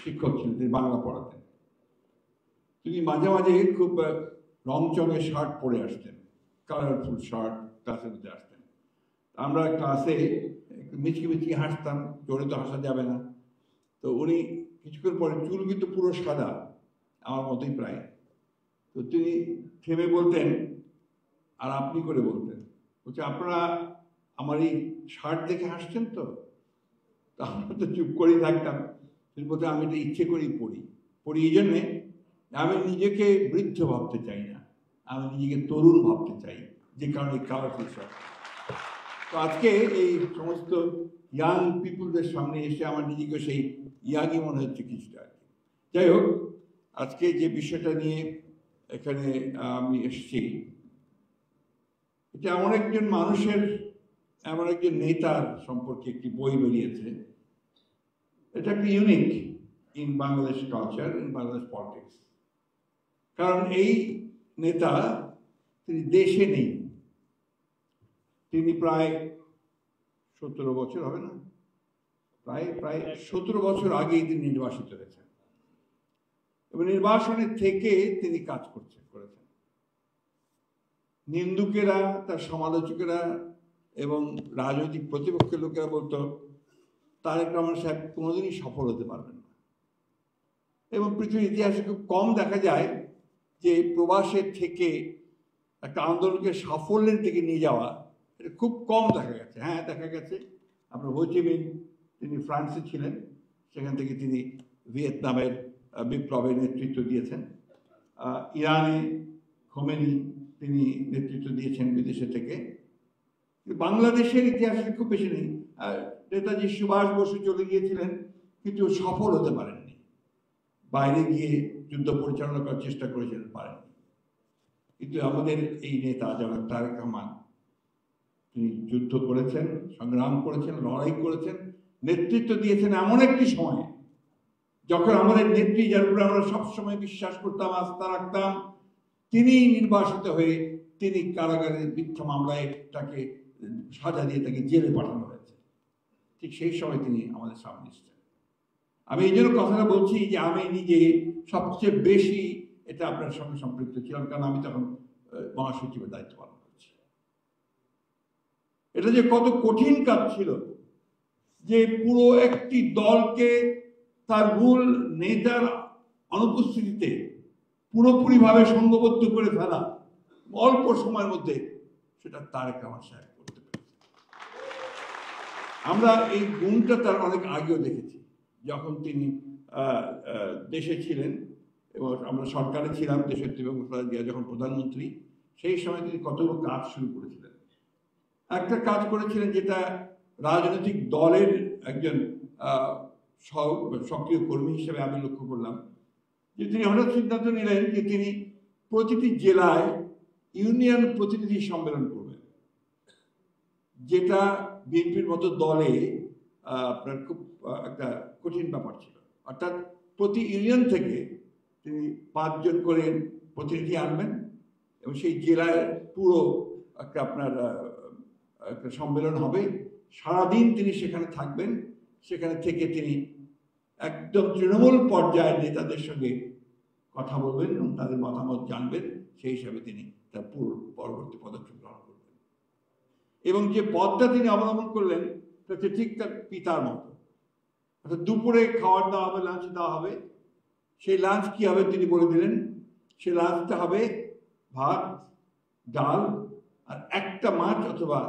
শিক্ষক ছিলেন, তিনি বাংলা পড়াতেন। তিনি মাঝে মাঝে খুব রংচঙের শার্ট পরে আসতেন, কালারফুল শার্ট, ক্লাসের মধ্যে আসতেন। আমরা ক্লাসে মিচকি মিচকি হাসতাম, জোরে তো হাসা যাবে না। তো উনি কিছুক্ষণ পরে, চুল কিন্তু পুরো সাদা, আমার মতোই প্রায়, তো তিনি থেমে বলতেন, আর আপনি করে বলতেন, বলছে আপনারা আমার এই শার্ট দেখে হাসছেন তো? আমরা তো চুপ করেই থাকতাম। তিনি বলতেন আমি এটা ইচ্ছে করেই পড়ি এই জন্যে আমি নিজেকে বৃদ্ধ ভাবতে চাই না, আমি নিজেকে তরুণ ভাবতে চাই, যে কারণে কালারফুল শার্ট। তো আজকে এই সমস্ত ইয়াং পিপুলদের সামনে এসে আমার নিজেকে সেই ইয়াংই মনে হচ্ছে কিছুটা। যাই হোক, আজকে যে বিষয়টা নিয়ে এখানে আমি এসেছি, এটা এমন একজন মানুষের, এমন একজন নেতার সম্পর্কে একটি বই বেরিয়েছে। এটা একটা unique in Bangladesh culture, in Bangladesh politics. কারণ এই নেতা, তিনি দেশে নেই। তিনি প্রায় 17 বছর হবে না, প্রায় 17 বছর আগেই তিনি নির্বাসিত হয়েছেন, এবং নির্বাসনের থেকে তিনি কাজ করেছেন। নিন্দুকেরা, তার সমালোচকেরা এবং রাজনৈতিক প্রতিপক্ষের লোকেরা বলতো তারেক রহমান সাহেব কোনোদিনই সফল হতে পারবেন না। এবং পৃথিবীর ইতিহাসে খুব কম দেখা যায় যে প্রবাসের থেকে একটা আন্দোলনকে সাফল্যের দিকে নিয়ে যাওয়া, এটা খুব কম দেখা গেছে। হ্যাঁ, দেখা গেছে আপনার হো চি মিন, তিনি ফ্রান্সে ছিলেন, সেখান থেকে তিনি ভিয়েতনামের বিপ্লবের নেতৃত্ব দিয়েছেন। ইরানে খোমেনি, তিনি নেতৃত্ব দিয়েছেন বিদেশে থেকে। বাংলাদেশের ইতিহাসে খুব বেশি নেই। নেতাজি সুভাষ বসু চলে গিয়েছিলেন, কিন্তু সফল হতে পারেননি, বাইরে গিয়ে যুদ্ধ পরিচালনা করার চেষ্টা করেছিলেন, পারেননি। কিন্তু আমাদের এই নেতা জনাব তারেক রহমান, তিনি যুদ্ধ করেছেন, সংগ্রাম করেছেন, লড়াই করেছেন, নেতৃত্ব দিয়েছেন এমন একটি সময়ে যখন আমাদের নেত্রী, যার উপরে আমরা সবসময় বিশ্বাস করতাম, আস্থা রাখতাম, তিনি নির্বাসিত হয়ে তিনি কারাগারের মিথ্যা মামলায় তাকে সাজা দিয়ে তাকে জেলে পাঠানো হয়েছে। ঠিক সেই সময় তিনি আমাদের সামনে এসেছেন। আমি এই জন্য কথাটা বলছি যে আমি নিজে সবচেয়ে বেশি এটা আপনার সঙ্গে সম্পৃক্ত ছিলাম, কারণ আমি তখন মহাসচিবের দায়িত্ব পালন করছি। এটা যে কত কঠিন কাজ ছিল, যে পুরো একটি দলকে তার মূল নেতার অনুপস্থিতিতে পুরোপুরিভাবে সংঘবদ্ধ করে ফেলা অল্প সময়ের মধ্যে, সেটা তারেক রহমান সাহেব করতে পেরেছে। আমরা এই গুণটা তার অনেক আগেও দেখেছি, যখন তিনি দেশে ছিলেন এবং আমরা সরকারে ছিলাম, দেশের বেগম খালেদা জিয়া যখন প্রধানমন্ত্রী, সেই সময় তিনি কতগুলো কাজ শুরু করেছিলেন। একটা কাজ করেছিলেন যেটা রাজনৈতিক দলের একজন সক্রিয় কর্মী হিসেবে আমি লক্ষ্য করলাম, যে তিনি হঠাৎ সিদ্ধান্ত নিলেন যে তিনি প্রতিটি জেলায় ইউনিয়ন প্রতিনিধি সম্মেলন করবেন, যেটা বিএনপির মতো দলে আপনার খুব একটা কঠিন ব্যাপার ছিল। অর্থাৎ প্রতি ইউনিয়ন থেকে তিনি 5 জন করে প্রতিনিধি আনবেন এবং সেই জেলায় পুরো একটা আপনার একটা সম্মেলন হবে। সারাদিন তিনি সেখানে থাকবেন, সেখানে থেকে তিনি একদম তৃণমূল পর্যায়ের নেতাদের সঙ্গে কথা বলবেন এবং তাদের মতামত জানবেন, সেই হিসাবে তিনি তার পুরো পরবর্তী পদক্ষেপ গ্রহণ করবেন। এবং যে পথটা তিনি অবলম্বন করলেন তাতে ঠিক তার পিতার মতো। অর্থাৎ দুপুরে খাবার দেওয়া হবে, লাঞ্চ দেওয়া হবে। সেই লাঞ্চ কি হবে তিনি বলে দিলেন, সেই লাঞ্চটা হবে ভাত, ডাল আর একটা মাছ অথবা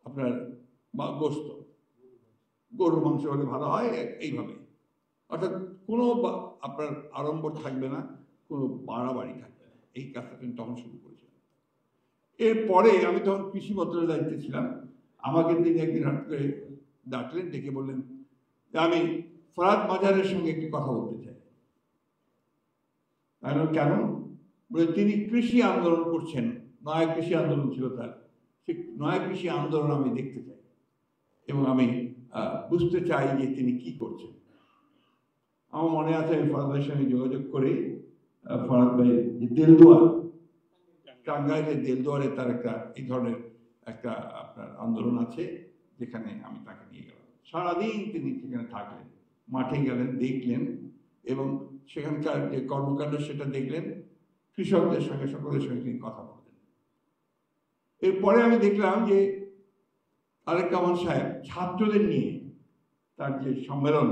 আপনার গোস্ত, গরুর মাংস হলে ভালো হয়, এইভাবে। অর্থাৎ কোনো আপনার আড়ম্বর থাকবে না, কোনো বাড়াবাড়ি থাকবে না। এই কাজটা তিনি তখন শুরু করেছিলেন। এরপরে আমি তখন কৃষি মন্ত্রণালয়ের দায়িত্বে ছিলাম। আমাকে তিনি একদিন হঠাৎ করে ডাকলেন, ডেকে বললেন যে আমি ফরহাদ মাজারের সঙ্গে একটি কথা বলতে চাই। কেন? বলে তিনি কৃষি আন্দোলন করছেন, নয়া কৃষি আন্দোলন ছিল তার, সেই নয়া কৃষি আন্দোলন আমি দেখতে চাই এবং আমি বুঝতে চাই যে তিনি কি করছেন। আমার মনে আছে আমি ফরহাদ ভাইয়ের সঙ্গে যোগাযোগ করে ফরহাদ ভাই যে দেলদুয়ার, টাঙ্গাইলের দেলদুয়ারে তার একটা এই ধরনের একটা আপনার আন্দোলন আছে, যেখানে আমি তাকে নিয়ে গেলাম। সারাদিন তিনি সেখানে থাকলেন, মাঠে গেলেন, দেখলেন এবং সেখানকার যে কর্মকাণ্ড সেটা দেখলেন, কৃষকদের সঙ্গে সকলের সঙ্গে তিনি কথা বললেন। এরপরে আমি দেখলাম যে তারেক রহমান সাহেব ছাত্রদের নিয়ে তার যে সম্মেলন,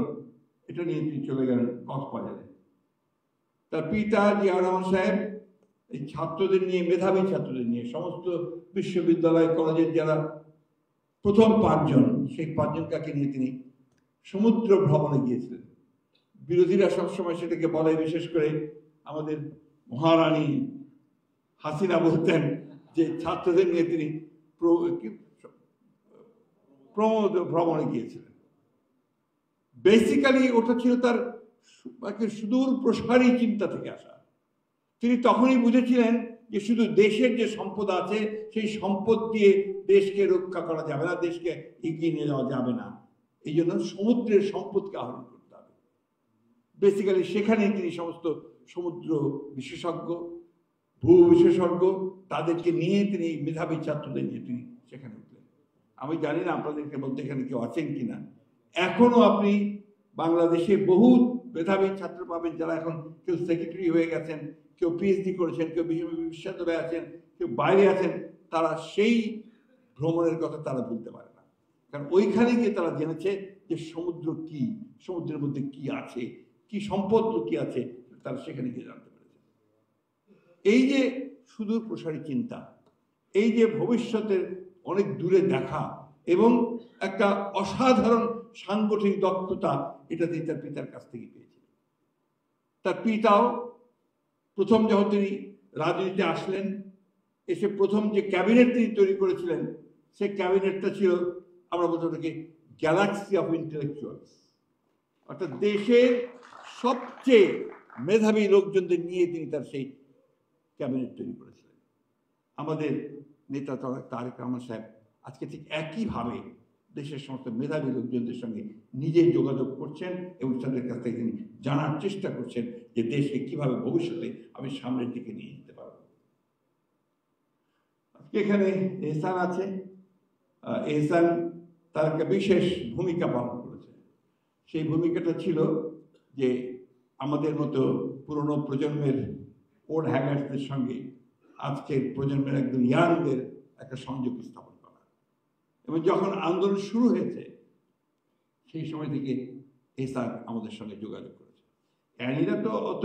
এটা নিয়ে তিনি চলে গেলেন কক্সবাজারে। তার পিতা জিয়াউর রহমান সাহেব এই ছাত্রদের নিয়ে, মেধাবী ছাত্রদের নিয়ে, সমস্ত বিশ্ববিদ্যালয় কলেজের যারা প্রথম 5 জন, সেই 5 জনকে নিয়ে তিনি সমুদ্র ভ্রমণে গিয়েছিলেন। বিরোধীরা সবসময় সেটাকে বলে, বিশেষ করে আমাদের মহারানী হাসিনা বলতেন যে ছাত্রদের নিয়ে তিনি প্রমোদ ভ্রমণে গিয়েছিলেন। বেসিক্যালি ওটা ছিল তার সুদূর প্রসারী চিন্তা থেকে আসা। তিনি তখনই বুঝেছিলেন যে শুধু দেশের যে সম্পদ আছে সেই সম্পদ দিয়ে দেশকে রক্ষা করা যাবে না, দেশকে এগিয়ে নিয়ে যাওয়া যাবে না। এই জন্য সমুদ্রের সম্পদকে আহরণ করতে হবে। বেসিক্যালি সেখানেই তিনি সমস্ত সমুদ্র বিশেষজ্ঞ, ভূ বিশেষজ্ঞ, তাদেরকে নিয়ে তিনি মেধাবী ছাত্রদের নিয়ে তিনি সেখানে উঠলেন। আমি জানি না আপনাদেরকে বলতে এখানে কেউ আছেন কিনা, এখনো আপনি বাংলাদেশে বহু মেধাবী ছাত্র পাবেন যারা এখন কেউ সেক্রেটারি হয়ে গেছেন, কেউ পিএইচডি করেছেন, কেউ বিশ্ববিদ্যালয়ে আছেন, কেউ বাইরে আছেন। তারা সেই ভ্রমণের কথা তারা বলতে পারে না, কারণ ওইখানে গিয়ে তারা জেনেছে যে সমুদ্র কি, সমুদ্রের মধ্যে কি আছে, কি সম্পদ কি আছে, তারা সেখানে গিয়ে জানতে পেরেছে। এই যে সুদূর প্রসারী চিন্তা, এই যে ভবিষ্যতের অনেক দূরে দেখা এবং একটা অসাধারণ সাংগঠনিক দক্ষতা, এটা তিনি তার পিতার কাছ থেকে পেয়েছেন। তার পিতাও প্রথম যখন তিনি রাজনীতিতে আসলেন, এসে প্রথম যে ক্যাবিনেট তিনি তৈরি করেছিলেন, সেই ক্যাবিনেটটা ছিল, আমরা বলতে ওটাকে গ্যালাক্সি অফ ইন্টেলেকচুয়ালস, অর্থাৎ দেশের সবচেয়ে মেধাবী লোকজনদের নিয়ে তিনি তার সেই ক্যাবিনেট তৈরি করেছিলেন। আমাদের নেতা তারেক রহমান সাহেব আজকে ঠিক একইভাবে দেশের সমস্ত মেধাবী লোকজনদের সঙ্গে নিজে যোগাযোগ করছেন এবং তাদের কাছ থেকে তিনি জানার চেষ্টা করছেন যে দেশকে কিভাবে ভবিষ্যতে আমি সামনের দিকে নিয়ে যেতে পারব। এখানে এহসান আছে। এহসান তার একটা বিশেষ ভূমিকা পালন করেছে। সেই ভূমিকাটা ছিল যে আমাদের মতো পুরনো প্রজন্মের ওল্ড হ্যাগার্সদের সঙ্গে আজকের প্রজন্মের একদম ইয়াংদের একটা সংযোগ স্থাপন করা। এবং যখন আন্দোলন শুরু হয়েছে সেই সময় থেকে এহসান আমাদের সঙ্গে যোগাযোগ করেছে। অ্যানিরা তো অত,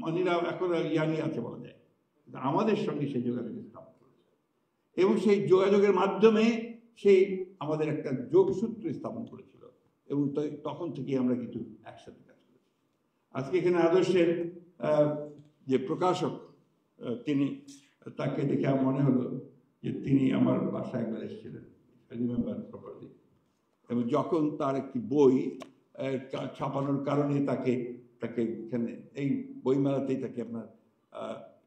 মানিরা এখন ইয়াংই আছে বলা যায়, আমাদের সঙ্গে সেই যোগাযোগ স্থাপন করেছে এবং সেই যোগাযোগের মাধ্যমে সেই আমাদের একটা যোগসূত্র স্থাপন করেছিল এবং তখন থেকে আমরা কিন্তু একসাথে কাজ করেছি। আজকে এখানে আদর্শের যে প্রকাশক, তিনি, তাকে দেখে আমার মনে হলো যে তিনি আমার বাসায় একবার এসেছিলেন, রিমেম্বার প্রপারলি, এবং যখন তার একটি বই ছাপানোর কারণে তাকে এখানে এই বইমেলাতেই তাকে আপনার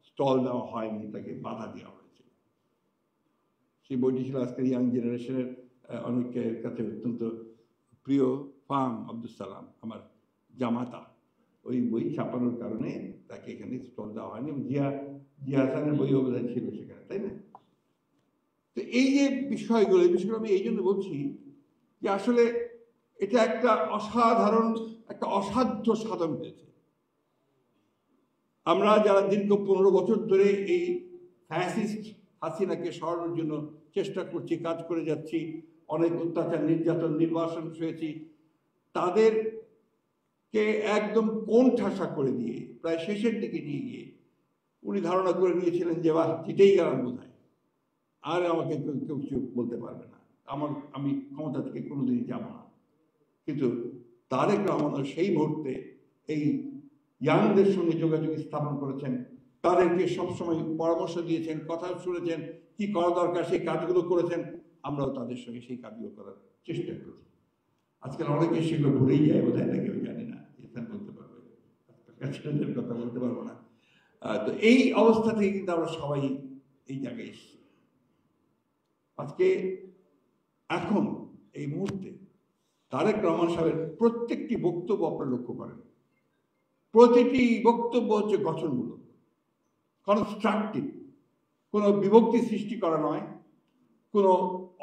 স্টল দেওয়া হয়নি, তাকে বাধা দেওয়া হয়েছে। সেই বইটি ছিল আজকের ইয়াং জেনারেশনের অনেকের কাছে অত্যন্ত প্রিয়, ফার্ম আব্দুল সালাম, আমার জামাতা। ওই বই ছাপানোর কারণে তাকে এখানে স্টল দেওয়া হয়নি। জিয়া হাসানের বই অবদান ছিল সেখানে, তাই না? তো এই যে বিষয়গুলো আমি এই জন্য বলছি যে আসলে এটা একটা অসাধারণ, একটা অসাধ্য সাধন হয়েছে। আমরা যারা দীর্ঘ 15 বছর ধরে এই ফ্যাসিস্ট হাসিনাকে সরানোর জন্য চেষ্টা করছি, কাজ করে যাচ্ছি, অনেক অত্যাচার, নির্যাতন, নির্বাসন হয়েছি, তাদেরকে একদম কোণঠাসা করে দিয়ে প্রায় শেষের দিকে নিয়ে গিয়ে উনি ধারণা করে নিয়েছিলেন যে বাহ, জিতেই গেলাম বোধ হয়, আর আমাকে কেউ কিছু বলতে পারবে না, আমি ক্ষমতা থেকে কোনোদিনই যাব না। কিন্তু তারেক রহমান সেই মুহূর্তে এই ইয়াংদের সঙ্গে যোগাযোগ স্থাপন করেছেন, তাদেরকে সবসময় পরামর্শ দিয়েছেন, কথা শুনেছেন, কি করা দরকার সেই কাজগুলো করেছেন। আমরাও তাদের সঙ্গে সেই কাজগুলো করার চেষ্টা করেছি। আজকাল অনেকে সেগুলো ভুলেই যায় বোধ হয়, না কেউ জানে না, বলতে পারবে, কথা বলতে পারবো না। তো এই অবস্থা থেকে কিন্তু আমরা সবাই এই জায়গায় এসেছি। আজকে এখন এই মুহূর্তে তারেক রহমান সাহেবের প্রত্যেকটি বক্তব্য আপনারা লক্ষ্য করেন, প্রতিটি বক্তব্য হচ্ছে গঠনমূলক, কনস্ট্রাকটিভ, কোনো বিভক্তি সৃষ্টি করা নয়, কোনো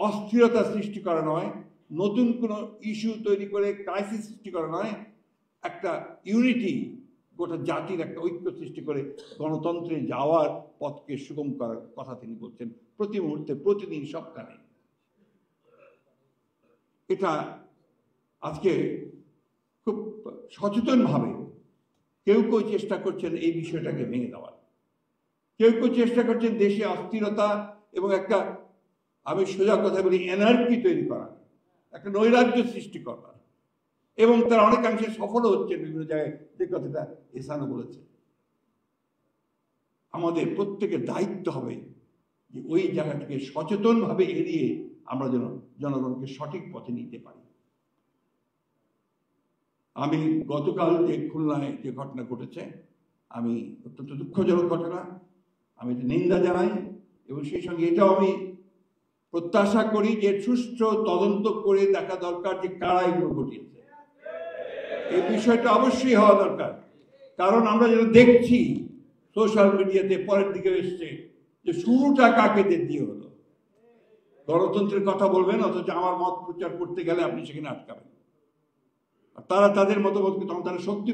অস্থিরতা সৃষ্টি করা নয়, নতুন কোনো ইস্যু তৈরি করে ক্রাইসিস সৃষ্টি করা নয়, একটা ইউনিটি, গোটা জাতির একটা ঐক্য সৃষ্টি করে গণতন্ত্রে যাওয়ার পথকে সুগম করার কথা তিনি বলছেন প্রতি মুহূর্তে, প্রতিদিন, সবখানে। এটা আজকে খুব সচেতনভাবে কেউ কেউ চেষ্টা করছেন এই বিষয়টাকে ভেঙে দেওয়ার, কেউ কেউ চেষ্টা করছেন দেশে অস্থিরতা এবং একটা, আমি সোজা কথা বলি, এনার্জি তৈরি করা, একটা নৈরাজ্য সৃষ্টি করা, এবং তারা অনেকাংশে সফল হচ্ছে বিভিন্ন জায়গায়, যে কথাটা এসানও বলেছে। আমাদের প্রত্যেকের দায়িত্ব হবে যে ওই জায়গাটাকে সচেতনভাবে এড়িয়ে আমরা যেন জনগণকে সঠিক পথে নিতে পারি। আমি গতকাল যে খুলনায় যে ঘটনা ঘটেছে, আমি অত্যন্ত দুঃখজনক ঘটনা, আমি নিন্দা জানাই, এবং সেই সঙ্গে এটাও আমি প্রত্যাশা করি যে সুষ্ঠু তদন্ত করে দেখা দরকার যে কারা এগুলো ঘটিয়েছে। এই বিষয়টা অবশ্যই হওয়া দরকার, কারণ আমরা যেটা দেখছি সোশ্যাল মিডিয়াতে পরের দিকে এসছে যে শুরুটা কাকে দিয়ে হলো। গণতন্ত্রের কথা বলবেন, অথচ আমার মত প্রচার করতে গেলে আপনি সেখানে আটকাবেন। আর তারা তাদের মতামতকে তখন তারা শক্তি